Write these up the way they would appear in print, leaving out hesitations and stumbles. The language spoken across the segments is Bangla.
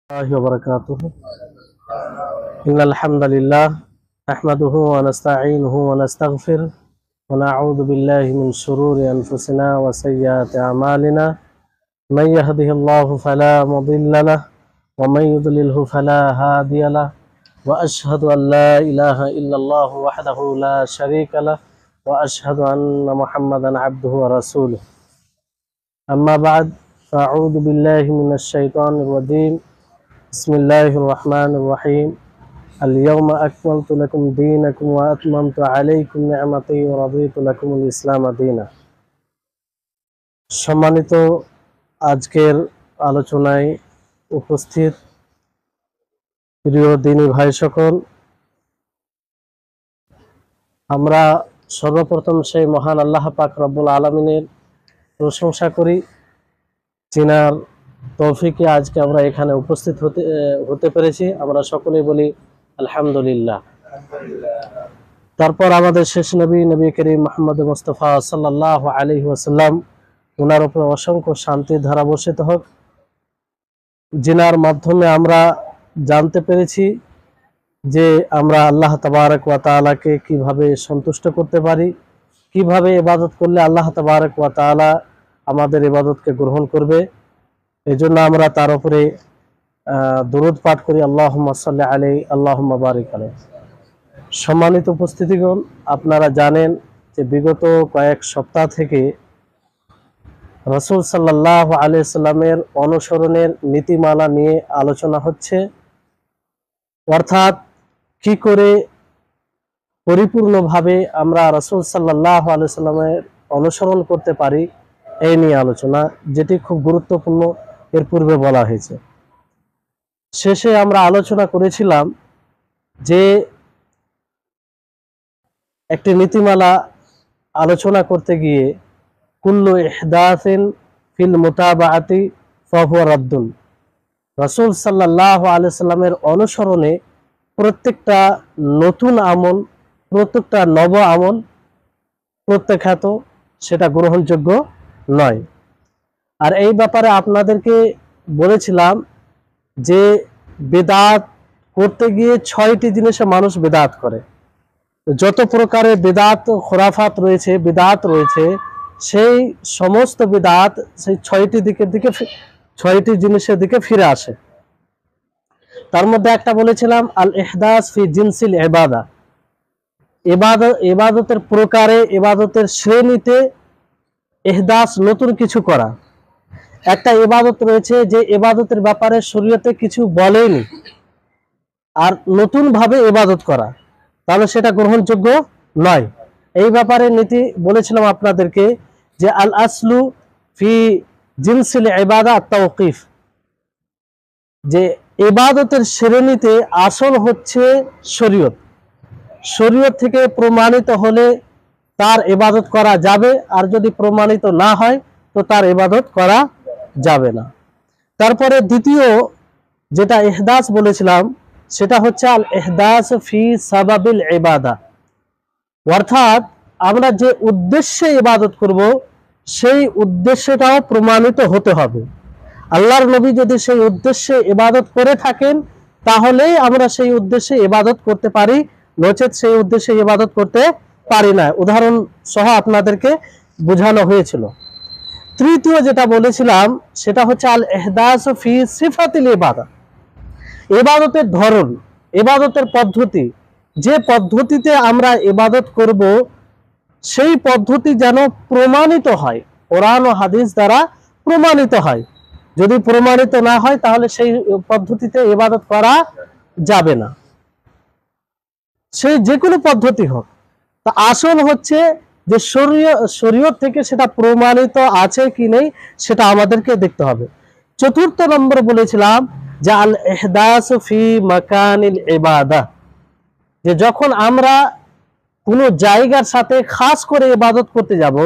الله وبركاته إن الحمد لله نحمده ونستعينه ونستغفره ونعوذ بالله من شرور أنفسنا وسيئات أعمالنا من يهده الله فلا مضل له ومن يضلله فلا هادي له وأشهد أن لا إله إلا الله وحده لا شريك له وأشهد أن محمدا عبده ورسوله أما بعد فأعوذ بالله من الشيطان الرجيم بسم الله الرحمن الرحيم اليوم أكملت لكم دينكم وأتممت عليكم نعمتي ورضيت لكم الإسلام دينا। সম্মানিত আজকের আলোচনায় উপস্থিত প্রিয় দিনী ভাই সকল, আমরা সর্বপ্রথম সেই মহান আল্লাহ পাক রব্বুল আলামিনের প্রশংসা করি, যিনার তৌফিকে আজকে আমরা এখানে উপস্থিত হতে পেরেছি। আমরা সকলেই বলি আলহামদুলিল্লাহ। তারপর আমাদের শেষ নবী করিম মুহাম্মদ মুস্তাফা সাল্লাল্লাহু আলাইহি ওয়াসাল্লাম, ওনার উপর অসংখ্য শান্তির ধারা বর্ষিত হোক, যিনার মাধ্যমে আমরা জানতে পেরেছি যে আমরা আল্লাহ তাবারক ওয়া তাআলাকে কিভাবে সন্তুষ্ট করতে পারি, কিভাবে ইবাদত করলে আল্লাহ তাবারক ওয়া তাআলা আমাদের ইবাদতকে গ্রহণ করবে। এজন্য আমরা তার উপরে দরুদ পাঠ করি, আল্লাহুম্মা সাল্লি আলাইহি আল্লাহুম্মা বারিক আলাইহি। সম্মানিত উপস্থিতিগণ, আপনারা জানেন যে বিগত কয়েক সপ্তাহ থেকে রাসূল সাল্লাল্লাহু আলাইহি সাল্লামের অনুসরণের নীতিমালা নিয়ে আলোচনা হচ্ছে, অর্থাৎ কি করে পরিপূর্ণভাবে আমরা রাসূল সাল্লাল্লাহু আলাইহি সাল্লামের অনুসরণ করতে পারি এই নিয়ে আলোচনা, যেটি খুব গুরুত্বপূর্ণ। এর পূর্বে বলা হয়েছে, শেষে আমরা আলোচনা করেছিলাম যে একটি নীতিমালা আলোচনা করতে গিয়ে কুল্লু ইহদাসিন ফিল মুতাবাআতি ফাহুয়া রাদ্দুন, রাসূল সাল্লাল্লাহু আলাইহি সাল্লামের অনুসরণে প্রত্যেকটা নতুন আমল, প্রত্যেকটা নব আমল প্রত্যাখ্যাত, সেটা গ্রহণযোগ্য নয়। আর এই ব্যাপারে আপনাদেরকে বলেছিলাম যে বেদাত করতে গিয়ে 6টি জিনিসে মানুষ বেদাত করে। যত প্রকারের বেদাত খোরাফাত রয়েছে, বেদাত রয়েছে, সেই সমস্ত বেদাত সেই 6টি জিনিসের দিকে ফিরে আসে। তার মধ্যে একটা বলেছিলাম আল ইহদাস ফি জিনসিল ইবাদা, ইবাদতের প্রকারে, ইবাদতের শ্রেণীতে ইহদাস নতুন কিছু করা। একটা ইবাদত রয়েছে যে ইবাদতের ব্যাপারে শরীয়তে কিছু বলেনি, আর নতুন ভাবে ইবাদত করা, তাহলে সেটা গ্রহণযোগ্য নয়। এই ব্যাপারে নীতি বলেছিলাম আপনাদেরকে যে আল আসলু ফি জিনসিল ইবাদা তাওকিফ, যে ইবাদতের শ্রেণীতে আসল হচ্ছে শরীয়ত। শরীয়ত থেকে প্রমাণিত হলে তার ইবাদত করা যাবে, আর যদি প্রমাণিত না হয় তো তার ইবাদত করা যাবে না। তারপরে দ্বিতীয় যেটা ইহদাস বলেছিলাম সেটা হচ্ছে আল ইহদাস ফি সাবাবিল ইবাদা, অর্থাৎ আমরা যে উদ্দেশ্যে ইবাদত করব সেই উদ্দেশ্যটাও প্রমাণিত হতে হবে। আল্লাহর নবী যদি সেই উদ্দেশ্যে ইবাদত করে থাকেন তাহলেই আমরা সেই উদ্দেশ্যে ইবাদত করতে পারি, নচেত সেই উদ্দেশ্যে ইবাদত করতে পারি না। উদাহরণ সহ আপনাদেরকে বোঝানো হয়েছিল। তৃতীয় যেটা বলেছিলাম সেটা হচ্ছে আল ইহদাস ফি সিফাতিল ইবাদা, ইবাদতের ধরন, ইবাদতের পদ্ধতি, যে পদ্ধতিতে আমরা ইবাদত করব সেই পদ্ধতি যেন প্রমাণিত হয়, কোরআন ও হাদিস দ্বারা প্রমাণিত হয়। যদি প্রমাণিত না হয় তাহলে সেই পদ্ধতিতে ইবাদত করা যাবে না, সেই যে কোনো পদ্ধতি হোক। তা আসল হচ্ছে যে শরীয়ত থেকে সেটা প্রমাণিত আছে কি নেই সেটা আমাদেরকে দেখতে হবে। চতুর্থ নম্বর বলেছিলাম যে আল ইহদাস ফি মাকানিল ইবাদা, যে যখন আমরা কোনো জায়গার সাথে খাস করে ইবাদত করতে যাব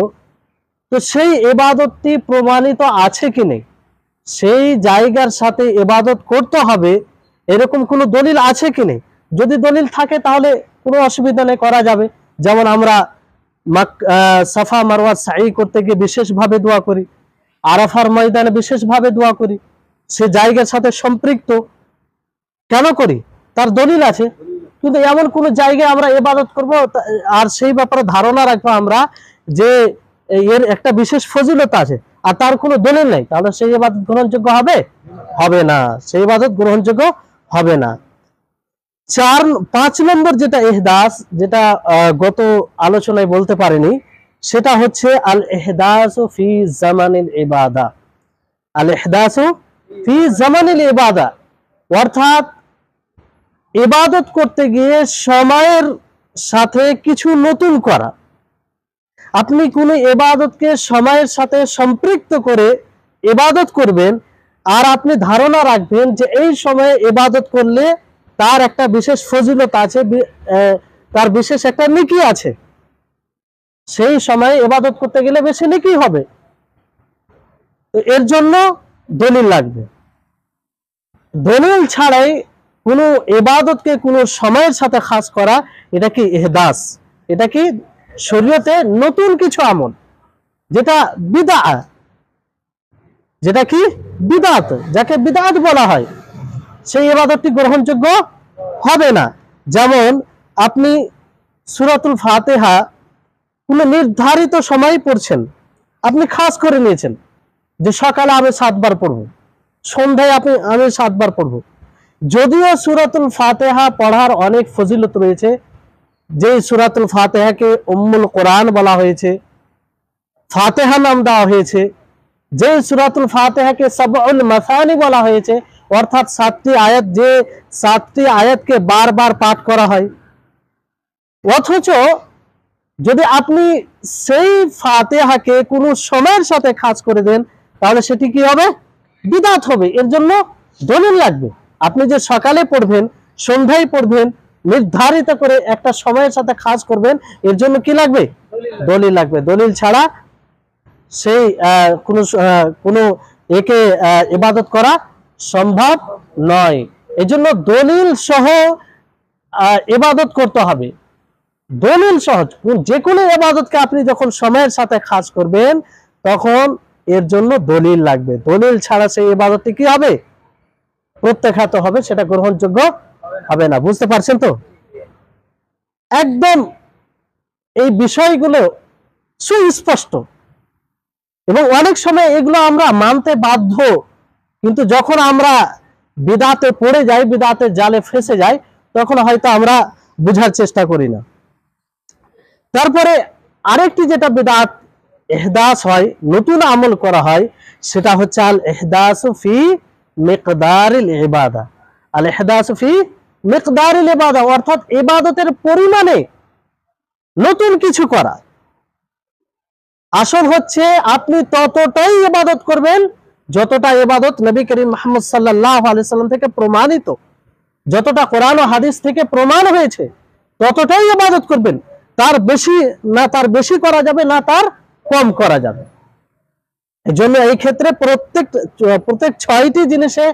তো সেই ইবাদতটি প্রমাণিত আছে কি নেই, সেই জায়গার সাথে ইবাদত করতে হবে এরকম কোনো দলিল আছে কি নেই। যদি দলিল থাকে তাহলে কোনো অসুবিধা নেই, করা যাবে। যেমন আমরা সাফা মারওয়া সাই করতে গিয়ে বিশেষভাবে দোয়া করি, আরাফার ময়দানে বিশেষভাবে দোয়া করি, সে জায়গার সাথে সম্পৃক্ত কেন করি, তার দলিল আছে। কিন্তু এমন কোন জায়গায় আমরা ইবাদত করব আর সেই ব্যাপারে ধারণা রাখবো আমরা যে এর একটা বিশেষ ফজিলত আছে আর তার কোনো দলিল নেই, তাহলে সেই ইবাদত গ্রহণযোগ্য হবে? হবে না, সেই ইবাদত গ্রহণযোগ্য হবে না। 5 নম্বর যেটা ইহদাস, যেটা গত আলোচনায় বলতে পারিনি, সেটা হচ্ছে আল ইহদাসু ফি জামানিল ইবাদা। আল ইহদাসু ফি জামানিল ইবাদা অর্থাৎ ইবাদত করতে গিয়ে সময়ের সাথে কিছু নতুন করা। আপনি কোনো ইবাদতকে সময়ের সাথে সম্পৃক্ত করে ইবাদত করবেন আর আপনি ধারণা রাখবেন যে এই সময়ে ইবাদত করলে তার একটা বিশেষ ফজিলত আছে, তার বিশেষ একটা নেকি আছে, সেই সময়ে ইবাদত করতে গেলে বেশি নেকি হবে। তো এর জন্য দলিল লাগবে। দলিল ছাড়াই কোনো ইবাদতকে কোনো সময়ের সাথে খাস করা, এটা কি ইহদাস, এটা কি শরীয়তে নতুন কিছু আমল, যেটা বিদআত, যেটা কি বিদআত, যাকে বিদআত বলা হয়, সেই ইবাদতটি গ্রহণযোগ্য হবে না। যেমন আপনি সূরাতুল ফাতিহা কোনো নির্ধারিত সময় পড়ছেন, আপনি খাস করে নিয়েছেন যে সকালে আমি 7 বার পড়ব, সন্ধ্যায় আমি 7 বার পড়ব। যদিও সূরাতুল ফাতিহা পড়ার অনেক ফজিলত রয়েছে, যে সূরাতুল ফাতিহাকে উম্মুল কোরআন বলা হয়েছে, ফাতিহা নাম দেওয়া হয়েছে, যে সূরাতুল ফাতিহাকে সাবউল মাসানি বলা হয়েছে, অর্থাৎ 7টি আয়াত, যে 7টি আয়াতকে বারবার পাঠ করা হয়। অথচ যদি আপনি সেই ফাতিহাকে কোনো সময়ের সাথে খাস করে দেন, তাহলে সেটি কি হবে? বিদআত হবে। এর জন্য দলিল লাগবে। আপনি যে সকালে পড়বেন, সন্ধ্যায় পড়বেন, নির্ধারিত করে একটা সময়ের সাথে খাস করবেন, এর জন্য কি লাগবে? দলিল লাগবে। দলিল ছাড়া সেই কোনো একে ইবাদত করা সম্ভব নয়। এজন্য দলিল সহ ইবাদত করতে হবে। দলিল সহজ, যে কোনো ইবাদতকে আপনি যখন সময়ের সাথে খাস করবেন তখন এর জন্য দলিল লাগবে। দলিল ছাড়া সেই ইবাদতটি কি হবে? প্রত্যাখ্যাত হবে, সেটা গ্রহণযোগ্য হবে না। বুঝতে পারছেন তো? একদম এই বিষয়গুলো সুস্পষ্ট এবং অনেক সময় এগুলো আমরা মানতে বাধ্য, কিন্তু যখন আমরা বিদআতে পড়ে যাই, বিদআতের জালে ফেঁসে যাই, তখন হয়তো আমরা বুঝার চেষ্টা করি না। তারপরে আরেকটি যেটা বিদআত ইহদাস হয়, নতুন আমল করা হয়, সেটা হচ্ছে আল ইহদাসু ফি মিকদারিল ইবাদা। আল ইহদাসু ফি মিকদারিল ইবাদা অর্থাৎ ইবাদতের পরিমাণে নতুন কিছু করা। আসল হচ্ছে আপনি ততটাই ইবাদত করবেন যতটা ইবাদত নবী করিম মুহাম্মদ সাল্লাল্লাহু আলাইহি সাল্লাম থেকে প্রমাণিত, যতটা কোরআন ও হাদিস থেকে প্রমাণ হয়েছে ততটাই ইবাদত করবেন। তার বেশি না, তার বেশি করা যাবে না, তার কম করা যাবে। এজন্য এই ক্ষেত্রে প্রত্যেক 6টি জিনিসে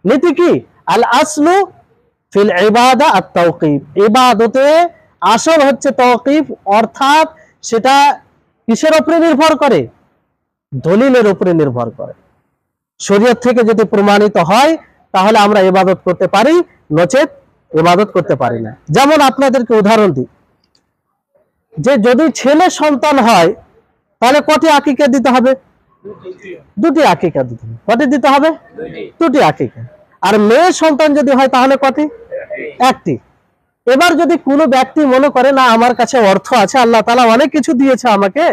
নীতি কি? আল আসলু ফিল ইবাদা আত তাওকিফ। ইবাদতে আসল হচ্ছে তাওকিফ, অর্থাৎ সেটা কিসের উপরে নির্ভর করে? দলিলের উপরে নির্ভর করে। শরীয়ত থেকে যদি প্রমাণিত হয় তাহলে আমরা ইবাদত করতে পারি, নচেত ইবাদত করতে পারি না। যেমন আপনাদেরকে উদাহরণ দিই, যে যদি ছেলে সন্তান হয় তাহলে কটি আকিকা দিতে হবে? 2টি আকিকা দিতে হবে। কটি দিতে হবে? 2টি আকিকা। আর মেয়ে সন্তান যদি হয় তাহলে কটি? 1টি। এবার যদি কোনো ব্যক্তি মনে করে না আমার কাছে অর্থ আছে, আল্লাহ তাআলা অনেক কিছু দিয়েছে আমাকে,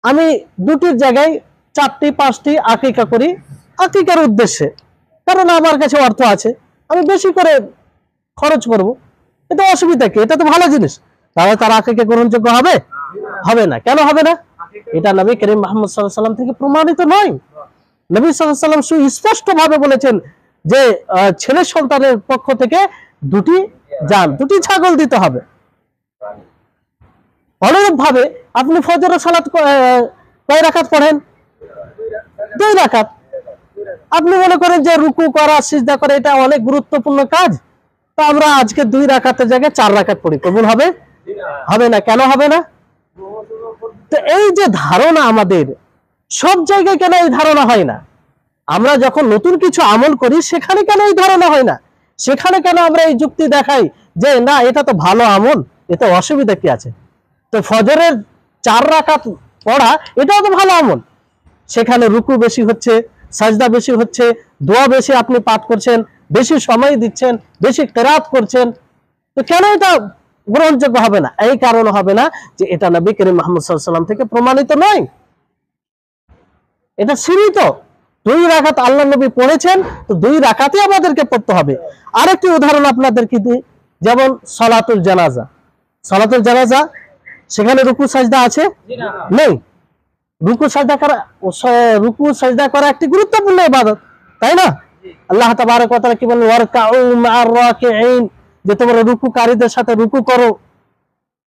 আমি 2টির জায়গায় 4টি 5টি আকিকা করি আকিকার উদ্দেশ্যে, কারণ আমার কাছে অর্থ আছে, আমি বেশি করে খরচ করব, এটা অসুবিধা কি? এটা তো ভালো জিনিস। তাহলে তার আকিকা গ্রহণযোগ্য হবে? হবে না। কেন হবে না? এটা নবী করিম মুহাম্মদ সাল্লাল্লাহু আলাইহি সাল্লাম থেকে প্রমাণিত নয়। নবী সাল্লাল্লাহু আলাইহি সাল্লাম সুস্পষ্ট ভাবে বলেছেন যে ছেলে সন্তানের পক্ষ থেকে 2টি জান, 2টি ছাগল দিতে হবে। অনুরূপ ভাবে আপনি ফজরের সালাত কয় রাকাত পড়েন? 2 রাকাত। আপনি মনে করেন যে রুকু করা, সিজদা করা এটা অনেক গুরুত্বপূর্ণ কাজ, তো আমরা আজকে 2 রাকাতের জায়গায় 4 রাকাত পড়ি, কবুল হবে? হবে না। কেন হবে না? তো এই যে ধারণা, আমাদের সব জায়গায় কেন এই ধারণা হয় না? আমরা যখন নতুন কিছু আমল করি সেখানে কেন এই ধারণা হয় না? সেখানে কেন আমরা এই যুক্তি দেখাই যে না এটা তো ভালো আমল, এতে অসুবিধা কি আছে? তো ফজরের 4 রাকাত পড়া এটাও তো ভালো আমল, সেখানে রুকু বেশি হচ্ছে, সাজদা বেশি হচ্ছে, দোয়া বেশি আপনি পাঠ করছেন, বেশি সময় দিচ্ছেন, বেশি কিরাত করছেন, তো কেন এটা গ্রহণযোগ্য হবে না? এই কারণ হবে না যে এটা নবী করিম মুহাম্মদ সাল্লাল্লাহু আলাইহি ওয়াসাল্লাম থেকে প্রমাণিত নয়, এটা সীমিত। 2 রাকাত আল্লাহ নবী পড়েছেন, তো 2 রাকাতই আমাদেরকে পড়তে হবে। আরেকটি উদাহরণ আপনাদেরকে দিই, যেমন সালাতুল জানাজা। সালাতুল জানাজা সেখানে রুকু সাজদা আছে? নেই। রুকু সাজদা করা একটি গুরুত্বপূর্ণ ইবাদত, তাই না? আল্লাহ তাবারক ওয়া তাআলা কি বলেন, ওয়ারকাউ মা'আর রাকিঈন, যে তোমরা রুকুকারীদের সাথে রুকু করো,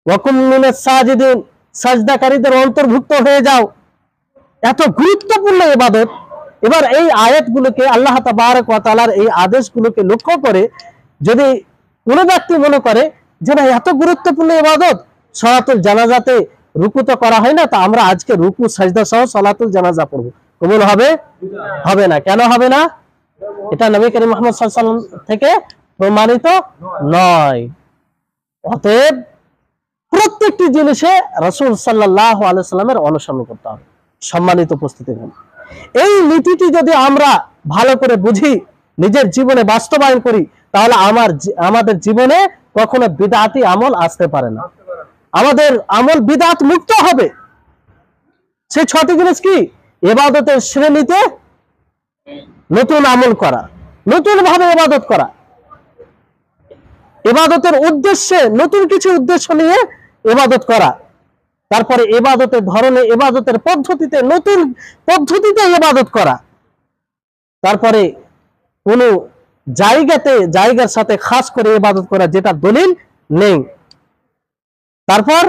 ওয়া কুম মিনাস সাজিদিন, সাজদাকারীদের অন্তর্ভুক্ত হয়ে যাও। এত গুরুত্বপূর্ণ ইবাদত। এবার এই আয়াতগুলোকে, আল্লাহ তাবারক ওয়া তাআলার এই আদেশগুলোকে লক্ষ্য করে যদি কোনো ব্যক্তি মনে করে যে না এত গুরুত্বপূর্ণ ইবাদত, সালাতুল জানাজাতে রুকু তো করা হয় না, তা আমরা আজকে রুকু সাজদা সহ সালাতুল জানাজা পড়ব, কবুল হবে? হবে না। কেন হবে না? এটা নবী করিম মুহাম্মদ সাল্লাল্লাহু আলাইহি ওয়াসাল্লাম থেকে প্রমাণিত নয়। অতএব প্রত্যেকটি জিনিসে রাসূল সাল্লাল্লাহু আলাইহি ওয়াসাল্লামের অনুসরণ করতে হবে। সম্মানিত উপস্থিতিগণ, এই নীতিটি যদি আমরা ভালো করে বুঝি, নিজের জীবনে বাস্তবায়ন করি, তাহলে আমাদের জীবনে কখনো বিদআতি আমল আসতে পারে না। আমাদের আমল বিদআত মুক্ত হবে। সেই 6টি জিনিস কি? ইবাদতের শ্রেণীতে নতুন আমল করা, নতুন ভাবে ইবাদত করা, ইবাদতের উদ্দেশ্যে নতুন কিছু উদ্দেশ্য নিয়ে ইবাদত করা, তারপরে ইবাদতের ধরনে, ইবাদতের পদ্ধতিতে নতুন পদ্ধতিতে ইবাদত করা, তারপরে কোন জায়গার সাথে খাস করে ইবাদত করা যেটা দলিল নেই, তারপর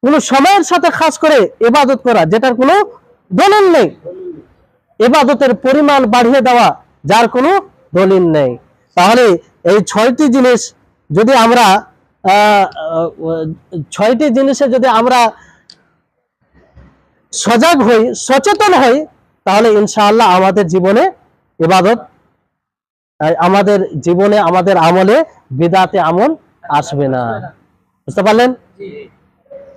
কোন সময়ের সাথে খাস করে ইবাদত করা যেটার কোনো দলিল নেই, ইবাদতের পরিমাণ বাড়িয়ে দেওয়া যার কোনো দলিল নেই। তাহলে এই 6টি জিনিস যদি আমরা 6টি জিনিসে যদি আমরা সজাগ হই, সচেতন হই, তাহলে ইনশাআল্লাহ আমাদের জীবনে ইবাদত, আমাদের জীবনে, আমাদের আমলে বিদআতে আমল আসবে না। বুঝতে পারলেন?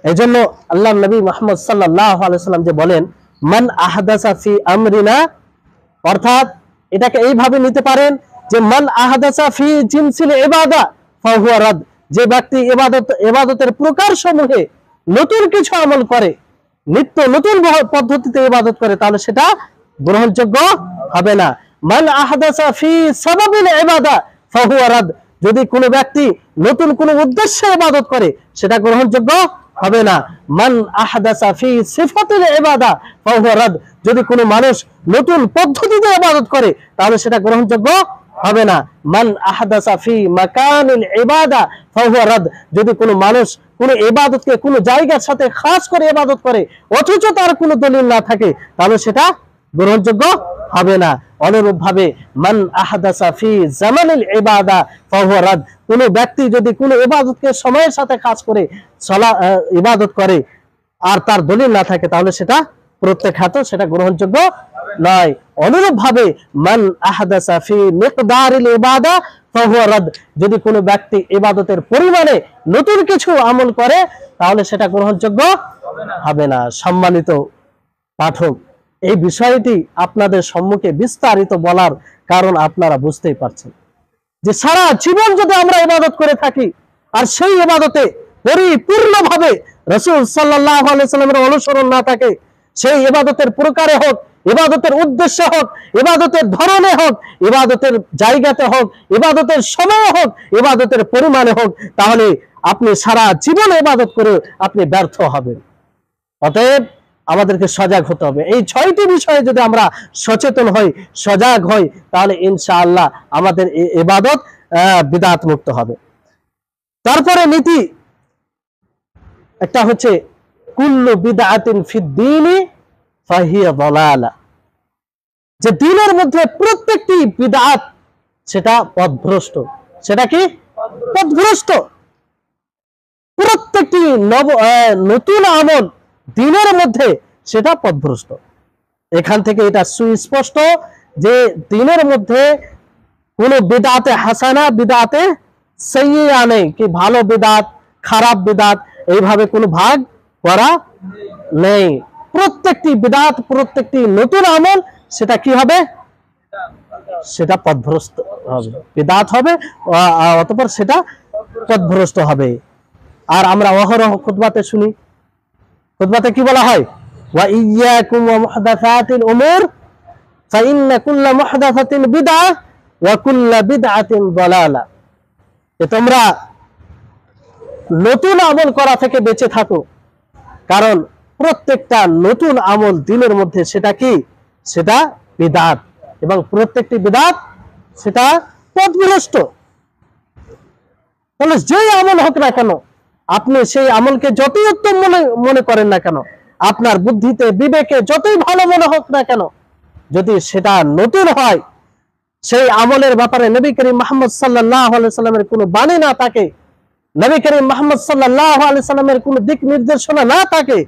এই জন্য আল্লাহ নবী মুহাম্মদ সাল্লাল্লাহু আলাইহি ওয়াসাল্লাম যে বলেন, মান আহদাসা ফি আমরিনা, অর্থাৎ এটাকে এইভাবে নিতে পারেন যে মান আহদাসা ফি জিনসিল ইবাদা ফাহুয়া রাদ, যে ব্যক্তি ইবাদতের প্রকার সমূহে নতুন কিছু আমল করে, নিত্য নতুন পদ্ধতিতে ইবাদত করে, তাহলে সেটা গ্রহণযোগ্য হবে না। মান আহদাসা ফি সাবাবিল ইবাদা ফাহুয়া রাদ, যদি কোনো ব্যক্তি নতুন কোনো উদ্দেশ্যে ইবাদত করে সেটা গ্রহণযোগ্য হবে না। মান আহদাসা ফি সিফাতিল ইবাদা ফাহুয়া রাদ, যদি কোনো মানুষ নতুন পদ্ধতিতে ইবাদত করে তাহলে সেটা গ্রহণযোগ্য হবে না। মান আহদাসা ফি মাকানিল ইবাদা ফাহুয়া রাদ, যদি কোনো মানুষ কোনো ইবাদতকে কোনো জায়গার সাথে খাস করে ইবাদত করে অথচ তার কোনো দলিল না থাকে, তাহলে সেটা গ্রহণযোগ্য হবে না। অনুরূপ ভাবে মান আহদাসা ফি জামানিল ইবাদা ফাহুয়া রাদ, কোন ব্যক্তি যদি কোনো ইবাদতকে সময়ের সাথে খাস করে ইবাদত করে আর তার দলিল না থাকে, তাহলে সেটা প্রত্যাখ্যাত, সেটা গ্রহণযোগ্য নয়। অনুরূপ ভাবে মান আহদাসা ফি মিকদারিল ইবাদা ফাহুয়া রাদ, যদি কোনো ব্যক্তি ইবাদতের পরিমাণে নতুন কিছু আমল করে তাহলে সেটা গ্রহণযোগ্য হবে না। সম্মানিত পাঠক, এই বিষয়টি আপনাদের সম্মুখে বিস্তারিত বলার কারণ আপনারা বুঝতেই পারছেন যে সারা জীবন যদি আমরা ইবাদত করে থাকি আর সেই ইবাদতে পরিপূর্ণভাবে রাসূল সাল্লাল্লাহু আলাইহি ওয়াসাল্লামের অনুসরণ না থাকে, সেই ইবাদতের প্রকারে হোক, ইবাদতের উদ্দেশ্যে হোক, ইবাদতের ধরনে হোক, ইবাদতের জায়গাতে হোক, ইবাদতের সময়ে হোক, ইবাদতের পরিমাণে হোক, তাহলে আপনি সারা জীবন ইবাদত করে আপনি ব্যর্থ হবেন। অতএব আমাদেরকে সজাগ হতে হবে। এই 6টি বিষয়ে যদি আমরা সচেতন হই, সজাগ হই, তাহলে ইনশাআল্লাহ আমাদের এই ইবাদত বিদআত মুক্ত হবে। তারপরে নীতি একটা হচ্ছে কুল্লু বিদআতিন ফিদ-দীনি ফাহিয়া দালালা, যে দ্বীনের মধ্যে প্রত্যেকটি বিদআত সেটা পথভ্রষ্ট। সেটা কি? পথভ্রষ্ট। প্রত্যেকটি নতুন আমল দ্বীনের মধ্যে সেটা পথভ্রষ্ট। এখান থেকে এটা সুস্পষ্ট যে দিনের মধ্যে কোনো বিদআতে হাসানা বিদআতে সাইয়্যিআ নেই, কি ভালো বিদআত খারাপ বিদআত এইভাবে কোনো ভাগ করা নেই। প্রত্যেকটি বিদআত, প্রত্যেকটি নতুন আমল সেটা কি হবে, সেটা পথভ্রষ্ট হবে, বিদআত হবে অতঃপর সেটা পথভ্রষ্ট হবে। আর আমরা অহরহ খুতবাতে শুনি, খুতবাতে কি বলা হয়, ওয়া ইয়্যাকুম ওয়া মুহদাসাতিল উমুর ফাইন্না কুল্লা মুহদাসাতিন বিদআহ ওয়া কুল্লা বিদআতিন দালালাহ। তোমরা নতুন আমল করা থেকে বেঁচে থাকো, কারণ প্রত্যেকটা নতুন আমল দিনের মধ্যে সেটা কি, সেটা বিদআত, এবং প্রত্যেকটি বিদআত সেটা পথভ্রষ্ট। তাহলে যেই আমল হোক না কেন, আপনি সেই আমলকে যতই উত্তম মনে করেন না কেন, আপনার বুদ্ধিতে বিবেকে যতই ভালো মনে হোক না কেন, যদি সেটা নতুন হয়, সেই আমলের ব্যাপারে নবী করিম মুহাম্মদ সাল্লাল্লাহু আলাইহি সাল্লামের কোনো বাণী না থাকে, নবী করিম মুহাম্মদ সাল্লাল্লাহু আলাইহি সাল্লামের কোনো দিক নির্দেশনা না থাকে,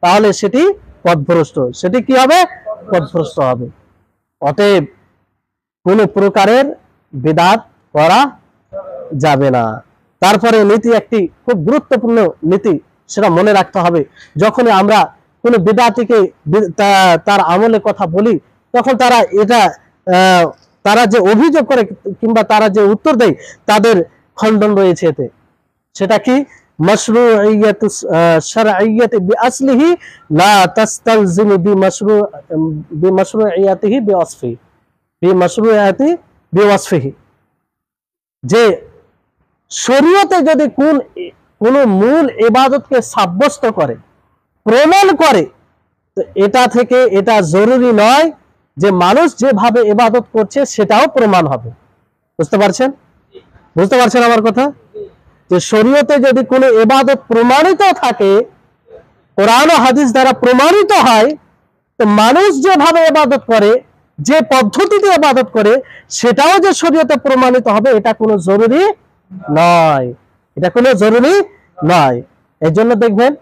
তাহলে সেটি পথভ্রষ্ট, সেটি কি হবে, পথভ্রষ্ট হবে। অতএব কোন প্রকারের বিদআত করা যাবে না। তারপরে নীতি, একটি খুব গুরুত্বপূর্ণ নীতি, সেটা মনে রাখতে হবে। যখনই আমরা কোন বিদআতিকে তার আমলের কথা বলি, তখন তারা যে অভিযোগ করে কিংবা তারা যে উত্তর দেয়, তাদের খণ্ডন রয়েছে এতে। সেটা কি, মাশরুইয়াতু শারঈয়্যাতি বিআসলিহি লা তাস্তালজিমু বিমাশরুইয়াতিহি বিওয়াসফিহি। যে শরীয়তে যদি কোন মূল ইবাদতকে সাব্যস্ত করে, প্রমাণ করে, তো এটা থেকে এটা জরুরি নয় যে মানুষ যেভাবে ইবাদত করছে সেটাও প্রমাণ হবে। বুঝতে পারছেন আমার কথা? যে শরীয়তে যদি কোনো ইবাদত প্রমাণিত থাকে, কোরআন ও হাদিস দ্বারা প্রমাণিত হয়, তো মানুষ যেভাবে ইবাদত করে, যে পদ্ধতিতে ইবাদত করে, সেটাও যে শরীয়তে প্রমাণিত হবে, এটা কোনো জরুরি নয়, এটা কোনো জরুরি নয়। এই জন্য দেখবেন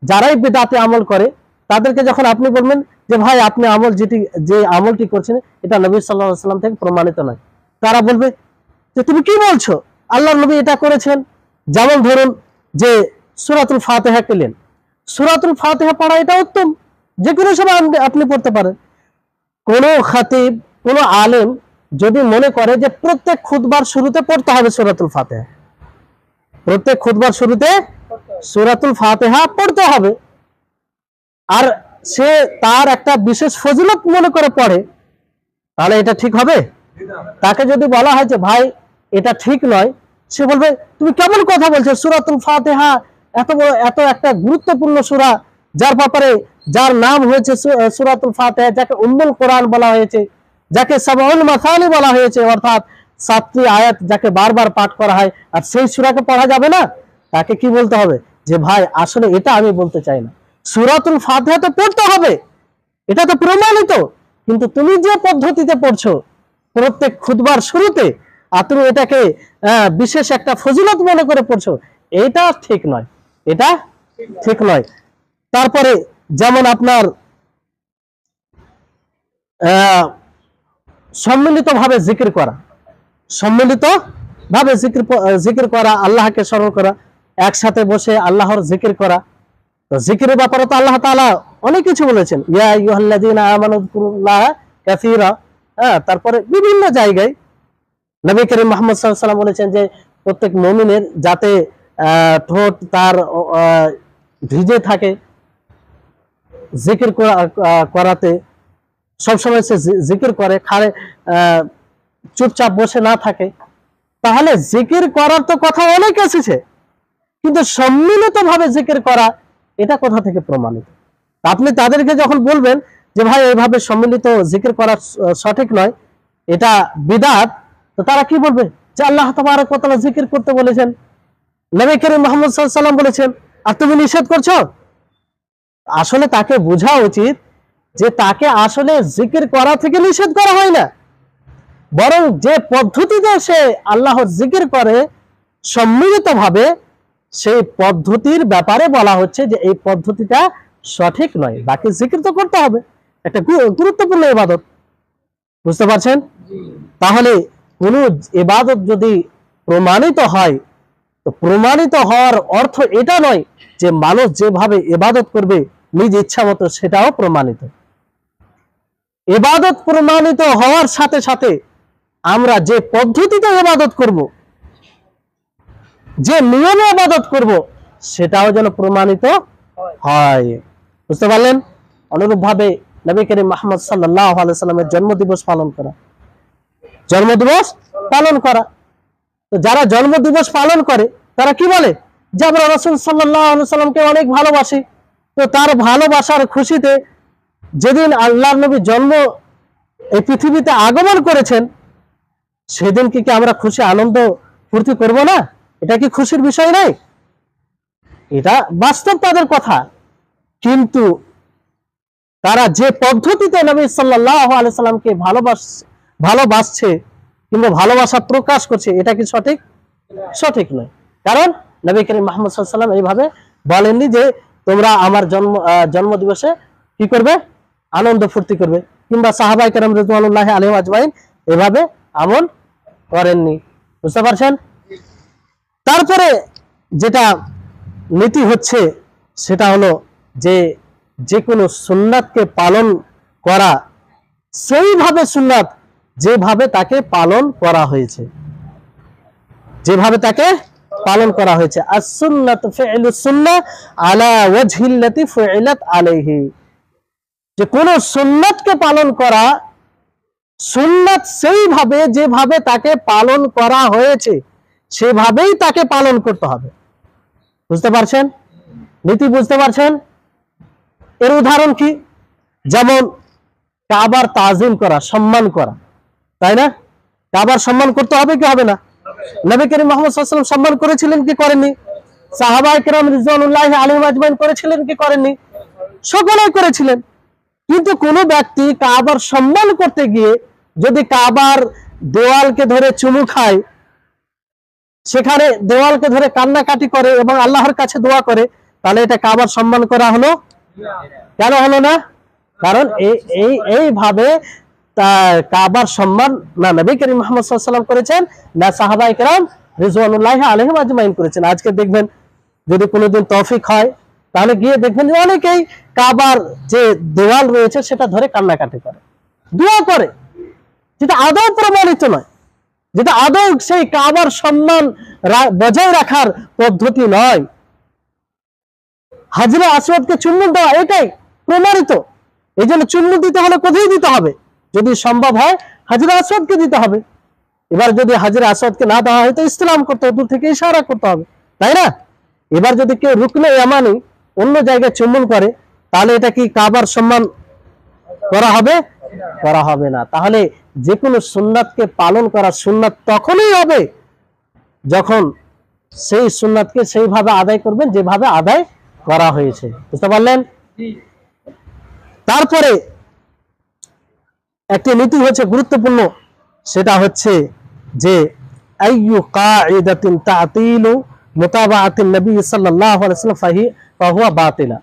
যারাই বিদআতে আমল করে, তাদেরকে যখন আপনি বলবেন যে ভাই আপনি যে আমলটি করছেন এটা নবী সাল্লাল্লাহু আলাইহি ওয়াসাল্লাম থেকে প্রমাণিত নয়, তারা বলবে যে তুমি কি বলছো, আল্লাহর নবী এটা করেছেন। যেমন ধরুন যে সূরাতুল ফাতিহা পেলেন, সূরাতুল ফাতিহা পড়া এটা উত্তম, যে কোনো সময় আপনি পড়তে পারেন। কোন খাতিব, কোন আলেম যদি মনে করে যে প্রত্যেক খুতবার শুরুতে পড়তে হবে সূরাতুল ফাতিহা, প্রত্যেক খুতবার শুরুতে সূরাতুল ফাতিহা পড়তে হবে, আর সে তার একটা বিশেষ ফজিলত মনে করে পড়ে, তাহলে এটা ঠিক হবে? তাকে যদি বলা হয় যে ভাই এটা ঠিক নয়, সে বলবে তুমি কেমন কথা বলছো, সূরাতুল ফাতিহা এত একটা গুরুত্বপূর্ণ সূরা, যার নাম হয়েছে সূরাতুল ফাতিহা, যাকে উম্মুল কোরআন বলা হয়েছে, যাকে সাবউল মাসানি বলা হয়েছে, অর্থাৎ 7টি আয়াত যাকে বারবার পাঠ করা হয়, আর সেই সূরাকে পড়া যাবে না? তাকে কি বলতে হবে যে ভাই আসলে এটা আমি বলতে চাই না, সূরাতুল ফাতিহা তো পড়তে হবে, এটা তো প্রমাণিত, কিন্তু তুমি যে পদ্ধতিতে পড়ছো প্রত্যেক খুতবার শুরুতে, আর তুমি এটাকে বিশেষ একটা ফজিলত মনে করে পড়ছো, এটা ঠিক নয়, এটা ঠিক নয়। তারপরে যেমন আপনার সম্মিলিতভাবে জিকির করা, জিকির করা, আল্লাহকে স্মরণ করা, একসাথে বসে আল্লাহর জিকির করা। তো জিকিরের ব্যাপারে তো আল্লাহ তাআলা অনেক কিছু বলেছেন, ইয়া আইয়ুহাল্লাযীনা আমানু যকুরুল্লাহা কাসীরা। তারপরে বিভিন্ন জায়গায় নবী করিম মুহাম্মদ সাল্লাল্লাহু আলাইহি ওয়াসাল্লাম বলেছেন যে প্রত্যেক মুমিনের যাতে ঠোঁট তার ভিজে থাকে জিকির করাতে, সবসময় সে জিকির করে, চুপচাপ বসে না থাকে। তাহলে জিকির করার তো কথা অনেক এসেছে, কিন্তু সম্মিলিতভাবে জিকির করা এটা কোথা থেকে প্রমাণিত? আপনি তাদেরকে যখন বলবেন যে ভাই এইভাবে সম্মিলিত জিকির করা সঠিক নয়, এটা বিদআত, তো তারা কি বলবে যে আল্লাহ তাবারক ওয়া তাআলা জিকির করতে বলেছেন, নবী করিম মুহাম্মদ সাল্লাল্লাহু আলাইহি ওয়াসাল্লাম বলেছেন, আর তুমি নিষেধ করছো। আসলে তাকে বোঝা উচিত যে তাকে আসলে জিকির করা থেকে নিষেধ করা হয় না, বরং যে পদ্ধতিতে সে আল্লাহর জিকির করে সম্মিলিতভাবে, সেই পদ্ধতির ব্যাপারে বলা হচ্ছে যে এই পদ্ধতিটা সঠিক নয়। বাকি জিকির তো করতে হবে, একটা গুরুত্বপূর্ণ ইবাদত। বুঝতে পারছেন? তাহলে কোন ইবাদত যদি প্রমাণিত হয়, তো প্রমাণিত হওয়ার অর্থ এটা নয় যে মানুষ যেভাবে ইবাদত করবে নিজ ইচ্ছা মতো সেটাও প্রমাণিত। ইবাদত প্রমাণিত হওয়ার সাথে সাথে আমরা যে পদ্ধতিতে ইবাদত করব, যে নিয়মে ইবাদত করব, সেটাও যেন প্রমাণিত হয়। বুঝতে পারলেন? অনুরূপভাবে নবী করিম মুহাম্মদ সাল্লাল্লাহু আলাইহি সাল্লামের জন্মদিবস পালন করা, জন্মদিবস পালন করা। তো যারা জন্মদিবস পালন করে তারা কি বলে যে আমরা রাসূল সাল্লাল্লাহু আলাইহি সাল্লামকে অনেক ভালোবাসি। তো তার ভালোবাসার খুশিতে যেদিন আল্লাহর নবী জন্ম এই পৃথিবীতে আগমন করেছেন, সেদিন কি আমরা খুশি আনন্দ ফুর্তি করব না? এটা কি খুশির বিষয় নয়? এটা বাস্তব তাদের কথা। কিন্তু তারা যে পদ্ধতিতে নবী সাল্লাল্লাহু আলাইহি সাল্লামকে ভালোবাসছে কিংবা ভালোবাসা প্রকাশ করছে, এটা কি সঠিক? সঠিক নয়। কারণ নবী করিম মুহাম্মদ সাল্লাল্লাহু আলাইহি সাল্লাম এইভাবে বলেননি যে তোমরা আমার জন্মদিবসে কি করবে? আনন্দ ফুর্তি করবে। কিংবা সাহাবায়ে কেরাম রাদিয়াল্লাহু আলাইহিম আজমাইন এভাবে আমল করেননি। বুঝতে পারছেন? তারপরে যেটা নীতি হচ্ছে সেটা হলো যে কোনো সুন্নাতকে পালন করা সেইভাবে সুন্নাত যেভাবে তাকে পালন করা হয়েছে, যেভাবে তাকে পালন করা হয়েছে। আস-সুন্নাতু ফি'লুস সুন্নাহ আলা ওয়াজহিল্লাতি ফুইলাত আলাইহি, যে কোন সুন্নাতকে পালন করা, সুন্নাত সেইভাবে যেভাবে তাকে পালন করা হয়েছে সেভাবেই তাকে পালন করতে হবে। বুঝতে পারছেন? নীতি বুঝতে পারছেন? এর উদাহরণ কি? যেমন কাবার তাজিম করা, সম্মান করা, তাই না? কাবার সম্মান করতে হবে কি হবে না? নবী করিম মুহাম্মদ সাল্লাল্লাহু আলাইহি ওয়াসাল্লাম সম্মান করেছিলেন কি করেননি? সাহাবায়ে কেরাম রিজওয়ানুল্লাহি আলাইহিম আজমাইন করেছিলেন কি করেননি? সকলেই করেছিলেন। কিন্তু কোন ব্যক্তি কাবার সম্মান করতে গিয়ে যদি কাবার দেওয়ালকে ধরে চুমু খায়, সেখানে দেওয়ালকে ধরে কান্নাকাটি করে এবং আল্লাহর কাছে দোয়া করে, তাহলে এটা কাবার সম্মান করা হলো? কেন হলো না? কারণ এইভাবে কাবার সম্মান না নবী করিম মুহাম্মদ সাল্লাল্লাহু আলাইহি ওয়াসাল্লাম করেছেন, না সাহাবায়ে কেরাম রিজওয়ানুল্লাহি আলাইহিম আজমাইন করেছেন। আজকে দেখবেন যদি কোনোদিন তৌফিক হয় তাহলে গিয়ে দেখবেন যে অনেকেই কাবার যে দেওয়াল রয়েছে সেটা ধরে কান্নাকাটি করে, দোয়া করে, যেটা আদৌ প্রমাণিত নয়, যেটা আদৌ সেই কাবার সম্মান বজায় রাখার পদ্ধতি নয়। হাজরে আসওয়াদকে চুম্বন দেওয়া এটাই প্রমাণিত। এই জন্য চুম্বন দিতে হলে কোথায় দিতে হবে? যদি সম্ভব হয় হাজরে আসওয়াদকে দিতে হবে। এবার যদি হাজরে আসওয়াদকে না দেওয়া হয় তো ইসলাম করতে হবে, দূর থেকে ইশারা করতে হবে, তাই না? এবার যদি কেউ রুকনে ইয়ামানি অন্য জায়গায় চুম্বন করে, তাহলে এটা কি কাবার সম্মান করা হবে? করা হবে না। তাহলে যে কোনো সুন্নাতকে পালন করা সুন্নাত তখনই হবে যখন সেই সুন্নাতকে সেইভাবে আদায় করবেন যেভাবে আদায় করা হয়েছে। বুঝতে পারলেন? তারপরে একটি নীতি হচ্ছে গুরুত্বপূর্ণ, সেটা হচ্ছে যে আইয়ু কাঈদাতিন তা'তিলু মুতাবাআতিন নবী সাল্লাল্লাহু আলাইহি ওয়াসাল্লাম ফাহুয়া বাতিলা,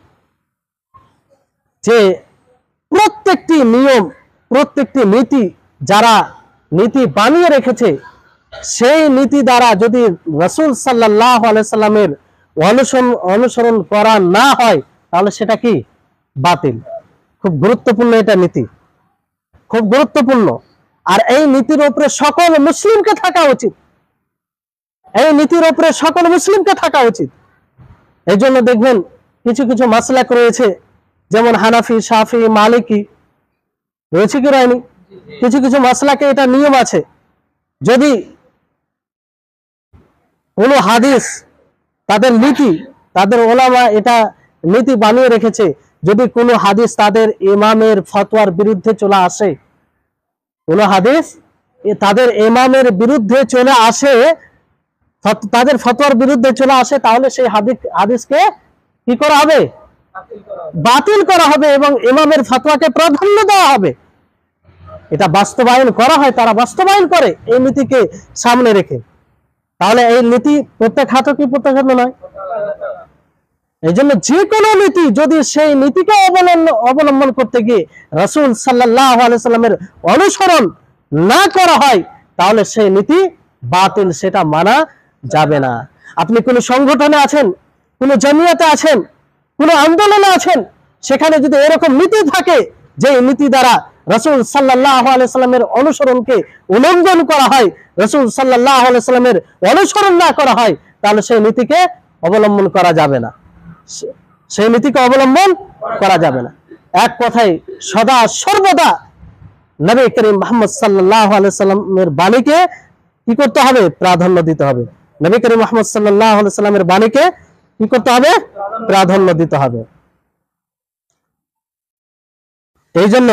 যে প্রত্যেকটি নিয়ম, প্রত্যেকটি নীতি যারা নীতি বানিয়ে রেখেছে, সেই নীতি দ্বারা যদি রাসূল সাল্লাল্লাহু আলাইহি সাল্লামের অনুসরণ করা না হয় তাহলে সেটা কি? বাতিল। খুব গুরুত্বপূর্ণ এটা নীতি, খুব গুরুত্বপূর্ণ। আর এই নীতির উপরে সকল মুসলিমকে থাকা উচিত, এই নীতির উপরে সকল মুসলিমকে থাকা উচিত। এই জন্য দেখবেন কিছু কিছু মাসলাক রয়েছে, যেমন হানাফি, শাফি, মালিকি রয়েছে কি রয়নি? কিছু কিছু মাসলাকে এটা নিয়ম আছে, যদি কোনো হাদিস, তাদের নীতি, তাদের ওলামা এটা নীতি বানিয়ে রেখেছে, যদি কোনো হাদিস তাদের ইমামের ফতোয়ার বিরুদ্ধে চলে আসে, কোনো হাদিস তাদের ইমামের বিরুদ্ধে চলে আসে, তাদের ফতোয়ার বিরুদ্ধে চলে আসে, তাহলে সেই হাদিসকে কি করা হবে? বাতিল করা হবে এবং ইমামের ফতোয়াকে প্রাধান্য দেওয়া হবে। এটা বাস্তবায়ন করা হয়, তারা বাস্তবায়ন করে এই নীতিকে সামনে রেখে। তাহলে এই নীতি প্রত্যাখ্যাত কি প্রত্যাখ্যাত নয়? এই জন্য যে কোনো নীতি যদি সেই নীতিকে অবলম্বন করতে গিয়ে রাসূল সাল্লাল্লাহু আলাইহি সাল্লামের অনুসরণ না করা হয় তাহলে সেই নীতি বাতিল, সেটা মানা যাবে না। আপনি কোন সংগঠনে আছেন, কোন জমিয়তে আছেন, কোন আন্দোলনে আছেন, সেখানে যদি এরকম নীতি থাকে যে নীতি দ্বারা রাসূল সাল্লাল্লাহু আলাইহি সাল্লামের অনুসরণকে উল্লঙ্ঘন করা হয়, রাসূল সাল্লাল্লাহু আলাইহি সাল্লামের অনুসরণ না করা হয়, তাহলে সেই নীতিকে অবলম্বন করা যাবে না, সেই নীতিকে অবলম্বন করা যাবে না। এক কথায় সদা সর্বদা নবী করিম মুহাম্মদ সাল্লাল্লাহু আলাইহি সাল্লামের বাণীকে কি করতে হবে? প্রাধান্য দিতে হবে। নবী করিম মুহাম্মদ সাল্লাল্লাহু আলাইহি সাল্লামের বাণীকে কি করতে হবে? প্রাধান্য দিতে হবে। এই জন্য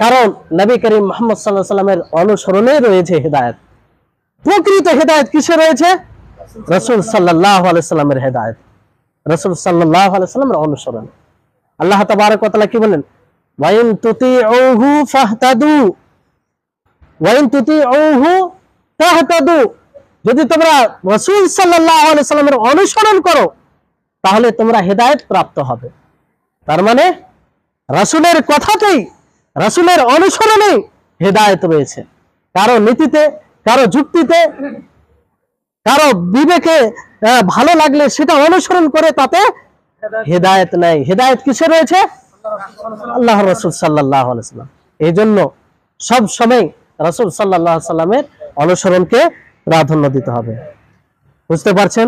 কারণ নবী করিম মুহাম্মদ সাল্লাল্লাহু আলাইহি সাল্লামের অনুসরণে রয়েছে হেদায়েত। প্রকৃত হেদায়েত কিসে রয়েছে? রাসূল সাল্লাল্লাহু আলাইহি সাল্লামের হেদায়েত, রাসূল সাল্লাল্লাহু আলাইহি সাল্লামের অনুসরণ। আল্লাহ তাবারক ওয়া তাআলা কি বলেন? ওয়াইন তুতিউহু ফাহতাদু, ওয়াইন তুতিউহু তাহতাদু, যদি তোমরা রাসূল সাল্লাল্লাহু আলাইহি সাল্লামের অনুসরণ করো তাহলে তোমরা হেদায়েত প্রাপ্ত হবে। তার মানে রাসূলের কথাতেই, রাসূলের অনুসরণে হেদায়েত রয়েছে। কারো নীতিতে, কারো যুক্তিতে, কারো বিবেকে ভালো লাগলে সেটা অনুসরণ করে তাতে হেদায়েত নাই। হেদায়েত কিসে রয়েছে? আল্লাহর রাসূল সাল্লাল্লাহু আলাইহি সাল্লাম। এই জন্য সব সময় রাসূল সাল্লাল্লাহু আলাইহি সাল্লামের অনুসরণকে প্রাধান্য দিতে হবে। বুঝতে পারছেন?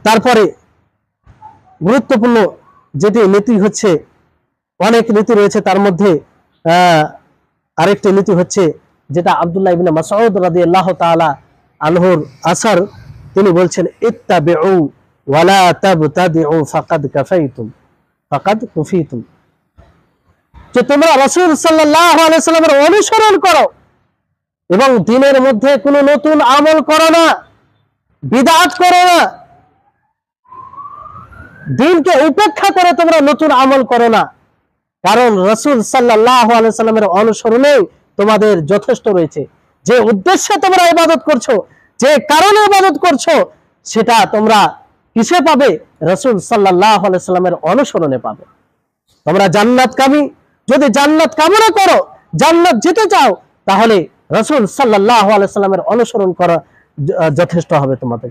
তারপরে গুরুত্বপূর্ণ যেটি নীতি হচ্ছে, অনেক নীতি রয়েছে, তার মধ্যে আরেকটি নীতি হচ্ছে যেটা আব্দুল্লাহ ইবনে মাসউদ রাদিয়াল্লাহু তাআলা আনহুর আসার, তিনি বলছেন ইত্তাবিউ ওয়ালা তাবতাদিউ ফাকাদ কাফাইতুম ফাকাদ কুফিতুম, যে তোমরা রাসূল সাল্লাল্লাহু আলাইহি সাল্লামের অনুসরণ করো এবং দ্বীনের মধ্যে কোনো নতুন আমল করো না, বিদআত করো না, দ্বীনকে উপেক্ষা করে তোমরা নতুন আমল করো না। কারণ রাসূল সাল্লাল্লাহু আলাইহি সাল্লামের অনুসরণেই তোমাদের যথেষ্ট রয়েছে। যে উদ্দেশ্যে তোমরা ইবাদত করছো, যে কারণে ইবাদত করছো, সেটা তোমরা কিসে পাবে? রাসূল সাল্লাল্লাহু আলাইহি সাল্লামের অনুসরণে পাবে। তোমরা জান্নাতকামী, যদি জান্নাত কামনা করো, জান্নাত যেতে চাও, তাহলে রাসূল সাল্লাল্লাহু আলাইহি সাল্লামের অনুসরণ করা যথেষ্ট হবে তোমাদের।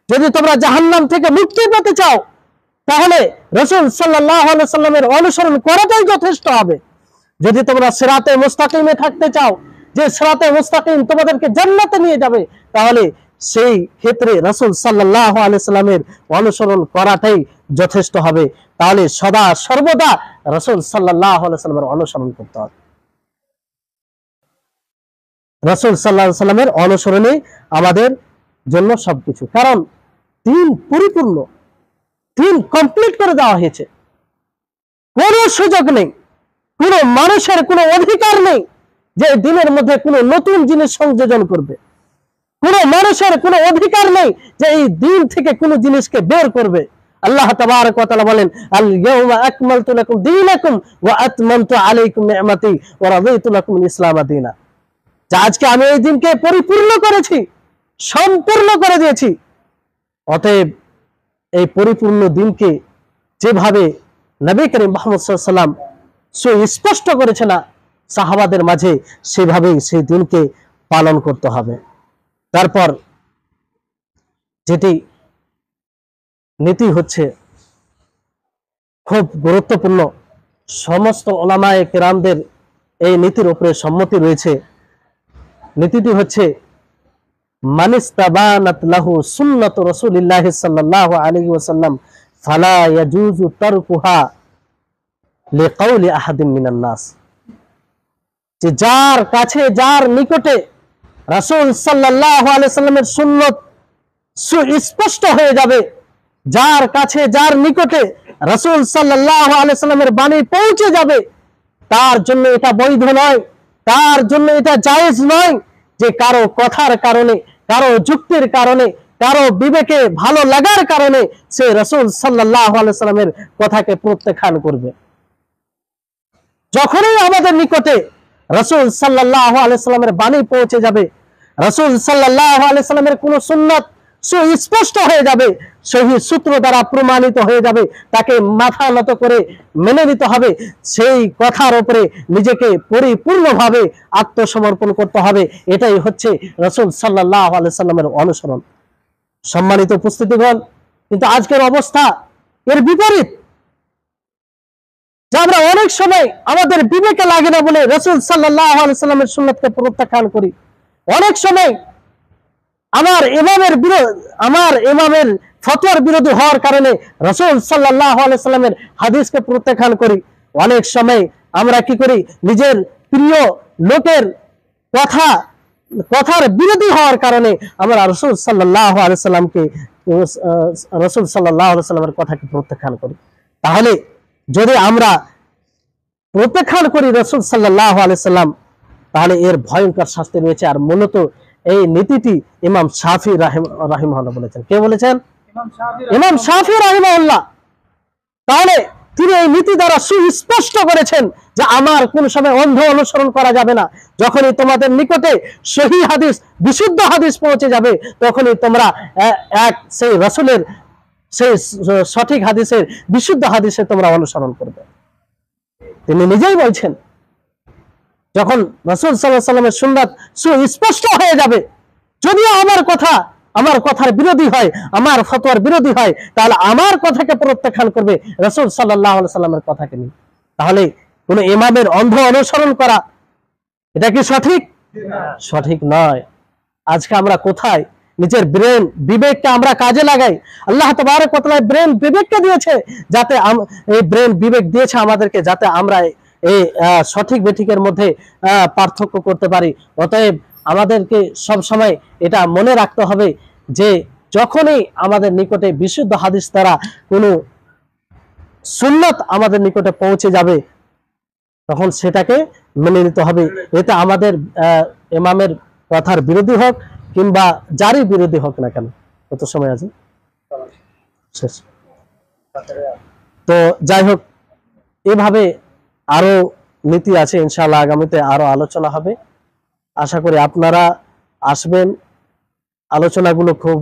যদি তোমরা জাহান্নাম থেকে মুক্তি পেতে চাও, তাহলে রাসূল সাল্লাল্লাহু আলাইহি সাল্লামের অনুসরণ করাটাই যথেষ্ট হবে। যদি তোমরা সিরাতে মুস্তাকিমে থাকতে চাও, যে সিরাতে মুস্তাকিম তোমাদেরকে জান্নাতে নিয়ে যাবে, তাহলে সেই ক্ষেত্রে রাসূল সাল্লাল্লাহু আলাইহি সাল্লামের অনুসরণ করাটাই যথেষ্ট হবে। তাহলে সদা সর্বদা রাসূল সাল্লাল্লাহু আলাইহি সাল্লামের অনুসরণ করতে হবে। রাসূল সাল্লাল্লাহু আলাইহি সাল্লামের অনুসরণে আমাদের জন্য সবকিছু। কারণ দ্বীন পরিপূর্ণ, দ্বীন কমপ্লিট করে দেওয়া হয়েছে। কোনো সুযোগ নেই, কোনো মানুষের কোনো অধিকার নেই যে দ্বীনের মধ্যে কোনো নতুন জিনিস সংযোজন করবে। কোনো মানুষের কোনো অধিকার নেই যে এই দ্বীন থেকে কোনো জিনিসকে বের করবে। আল্লাহ তাবারক ওয়া তাআলা বলেন, আল ইয়াউমা আকমালতু লাকুম দীনাকুম ওয়া আতমামতু আলাইকুম নি'মাতি ওয়া রাদিতু লাকুম ইসলাম দীনা, যে আজকে আমি এই দ্বীনকে পরিপূর্ণ করেছি, সম্পূর্ণ করে দিয়েছি। অতএব এই পরিপূর্ণ দ্বীনকে যেভাবে নবী করিম মুহাম্মদ সাল্লাল্লাহু আলাইহি ওয়াসাল্লাম সুস্পষ্ট করেছে না সাহাবাদের মাঝে, সেভাবেই সেই দ্বীনকে পালন করতে হবে। তারপর যেটি নীতি হচ্ছে খুব গুরুত্বপূর্ণ, সমস্ত উলামায়ে কেরামদের এই নীতির উপরে সম্মতি রয়েছে। নীতিটি হচ্ছে মানিস্তাবানাত লাহু সুন্নাতু রাসূলিল্লাহ সাল্লাল্লাহু আলাইহি ওয়াসাল্লাম ফালা ইয়াজুজু তারকুহা লিকাউলি আহাদিন মিনান নাস, যে যার কাছে, যার নিকটে রাসূল সাল্লাল্লাহু আলাইহি সাল্লামের সুন্নাত সুস্পষ্ট হয়ে যাবে, যার কাছে, যার নিকটে রাসূল সাল্লাল্লাহু আলাইহি সাল্লামের বাণী পৌঁছে যাবে, তার জন্য এটা বৈধ নয়, তার জন্য এটা জায়েজ নয় যে কারো কথার কারণে, কারো যুক্তির কারণে, কারো বিবেকে ভালো লাগার কারণে সে রাসূল সাল্লাল্লাহু আলাইহি সাল্লামের কথাকে প্রত্যাখ্যান করবে। যখনই আমাদের নিকটে রাসূল সাল্লাল্লাহু আলাইহি সাল্লামের বাণী পৌঁছে যাবে, রাসূল সাল্লাল্লাহু আলাইহি সাল্লামের কোন সুন্নাত সুস্পষ্ট হয়ে যাবে, সহি সূত্র দ্বারা প্রমাণিত হয়ে যাবে, তাকে মাথা নত করে মেনে নিতে হবে, সেই কথার উপরে নিজেকে পরিপূর্ণভাবে আত্মসমর্পণ করতে হবে। এটাই হচ্ছে রাসূল সাল্লাল্লাহু আলাইহি সাল্লামের অনুসরণ। সম্মানিত উপস্থিতিগণ, কিন্তু আজকের অবস্থা এর বিপরীত, যে আমরা অনেক সময় আমাদের বিবেকে লাগে না বলে রাসূল সাল্লাল্লাহু আলাইহি সাল্লামের সুন্নাতকে প্রত্যাখ্যান করি। অনেক সময় আমার ইমামের ফতোয়ার বিরোধী হওয়ার কারণে রাসূল সাল্লাল্লাহু আলাইহি সাল্লামের হাদিসকে প্রত্যাখ্যান করি। অনেক সময় আমরা কি করি, নিজের প্রিয় লোকের কথার বিরোধী হওয়ার কারণে আমরা রাসূল সাল্লাল্লাহু আলাইহি সাল্লামের কথাকে প্রত্যাখ্যান করি। তাহলে যদি আমরা প্রত্যাখ্যান করি রাসূল সাল্লাল্লাহু আলাইহি সাল্লাম, তাহলে এর ভয়ঙ্কর শাস্তি রয়েছে। আর মূলত এই নীতিটি ইমাম শাফি রাহিমাহুল্লাহ বলেছেন। কে বলেছেন? ইমাম শাফি রাহিমাহুল্লাহ। তাহলে তিনি এই নীতি দ্বারা সুস্পষ্ট করেছেন যে আমার কোন সময় অন্ধ অনুসরণ করা যাবে না। যখনই তোমাদের নিকটে সহিহ হাদিস, বিশুদ্ধ হাদিস পৌঁছে যাবে, তখনই তোমরা সেই রাসূলের সেই সঠিক হাদিসের, বিশুদ্ধ হাদিসে তোমরা অনুসরণ করবে। তিনি নিজেই বলছেন, যখন রাসূল সাল্লাল্লাহু আলাইহি সাল্লামের সুন্নাত সুস্পষ্ট হয়ে যাবে, যদিও আমার কথার বিরোধী হয়, আমার ফতোয়ার বিরোধী হয়, তাহলে আমার কথাকে প্রত্যাখ্যান করবে, রাসূল সাল্লাল্লাহু আলাইহি সাল্লামের কথাকে নিয়ে। তাহলে কোন ইমামের অন্ধ অনুসরণ করা, এটা কি সঠিক? সঠিক নয়। আজকে আমরা কোথায় নিজের ব্রেন বিবেককে আমরা কাজে লাগাই? আল্লাহ তাবারক ওয়া তাআলা ব্রেন বিবেককে দিয়েছে, যাতে এই ব্রেন বিবেক দিয়েছে আমাদেরকে, যাতে আমরা এই সঠিক বেঠিকের মধ্যে পার্থক্য করতে পারি। অতএব আমাদেরকে সব সময় এটা মনে রাখতে হবে যে যখনই আমাদের নিকটে বিশুদ্ধ হাদিস দ্বারা কোনো সুন্নাত আমাদের নিকটে পৌঁছে যাবে, তখন সেটাকে মেনে নিতে হবে। এতে আমাদের ইমামের কথার বিরোধী হোক কিংবা যারই বিরোধী হোক না কেন। কত সময় আছে? শেষ। তো যাই হোক, এভাবে আরো নীতি আছে, ইনশাআল্লাহ আগামীতে আরো আলোচনা হবে। আশা করি আপনারা আসবেন, আলোচনাগুলো খুব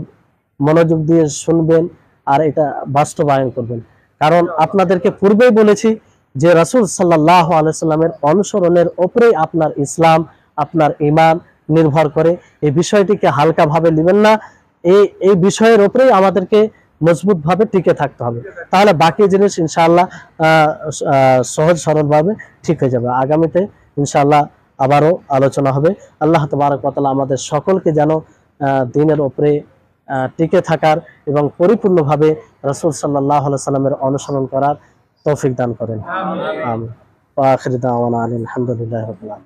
মনোযোগ দিয়ে শুনবেন আর এটা বাস্তবায়ন করবেন। কারণ আপনাদেরকে পূর্বেই বলেছি যে রাসূল সাল্লাল্লাহু আলাইহি সাল্লামের অনুসরণের উপরেই আপনার ইসলাম, আপনার ঈমান নির্ভর করে। এই বিষয়টিকে হালকা ভাবে নেবেন না। এই বিষয়ের উপরেই আমাদেরকে মজবুত ভাবে টিকে থাকতে হবে, তাহলে বাকি জিনিস ইনশাআল্লাহ সহজ সরল ভাবে ঠিক হয়ে যাবে। আগামীতে ইনশাআল্লাহ আবারও আলোচনা হবে। আল্লাহ তাবারক ওয়া তাআলা আমাদের সকলকে যেন দ্বীনের উপরে টিকে থাকার এবং পরিপূর্ণভাবে রাসূল সাল্লাল্লাহু আলাইহি সাল্লামের অনুসরণ করার তৌফিক দান করেন। আমিন। ওয়া আখিরু দাওয়ানা আলহামদুলিল্লাহি রাব্বিল আলামিন।